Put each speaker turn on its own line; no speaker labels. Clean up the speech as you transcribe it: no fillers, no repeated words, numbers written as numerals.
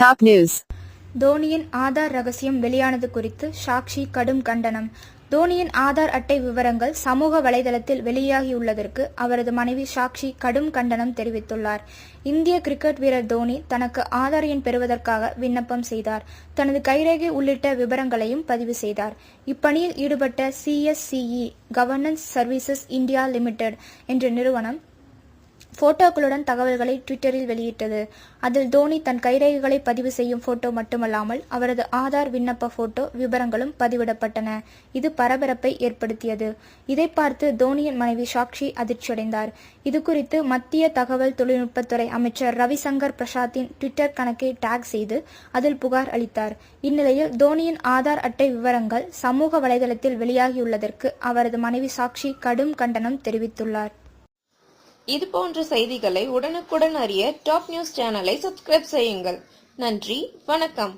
Top news.
தோனியின் Aadhaar ரகசியம் வெளியானது குறித்து சாக்ஷி கடும் கண்டனம். தோனியின் ஆதார் அட்டை விவரங்கள் சமூக வலைதளத்தில் வெளியாகியுள்ளதற்கு அவரது மனைவி சாக்ஷி கடும் கண்டனம் தெரிவித்துள்ளார். இந்திய கிரிக்கெட் வீரர் தோனி தனக்கு ஆதார் எண் பெறுவதற்காக விண்ணப்பம் செய்தார். தனது கைரேகை உள்ளிட்ட விவரங்களையும் பதிவு செய்தார். இப்பணியில் ஈடுபட்ட CSCE governance services India limited என்ற நிறுவனம் போட்டோக்களுடன் தகவல்களை ட்விட்டரில் வெளியிட்டது. அதில் தோனி தன் கைரேகைகளை பதிவு செய்யும் போட்டோ மட்டுமல்லாமல் அவரது ஆதார் விண்ணப்ப போட்டோ விவரங்களும் பதிவிடப்பட்டன. இது பரபரப்பை ஏற்படுத்தியது. இதை பார்த்து தோனியின் மனைவி சாக்ஷி அதிர்ச்சியடைந்தார். இதுகுறித்து மத்திய தகவல் தொழில்நுட்பத்துறை அமைச்சர் ரவிசங்கர் பிரசாத்தின் ட்விட்டர் கணக்கை டேக் செய்து அதில் புகார் அளித்தார். இந்நிலையில் தோனியின் ஆதார் அட்டை விவரங்கள் சமூக வலைதளத்தில் வெளியாகியுள்ளதற்கு அவரது மனைவி சாக்ஷி கடும் கண்டனம் தெரிவித்துள்ளார்.
இது போன்ற செய்திகளை உடனுக்குடன் அறிய டாப் நியூஸ் சேனலை சப்ஸ்கிரைப் செய்யுங்கள். நன்றி, வணக்கம்.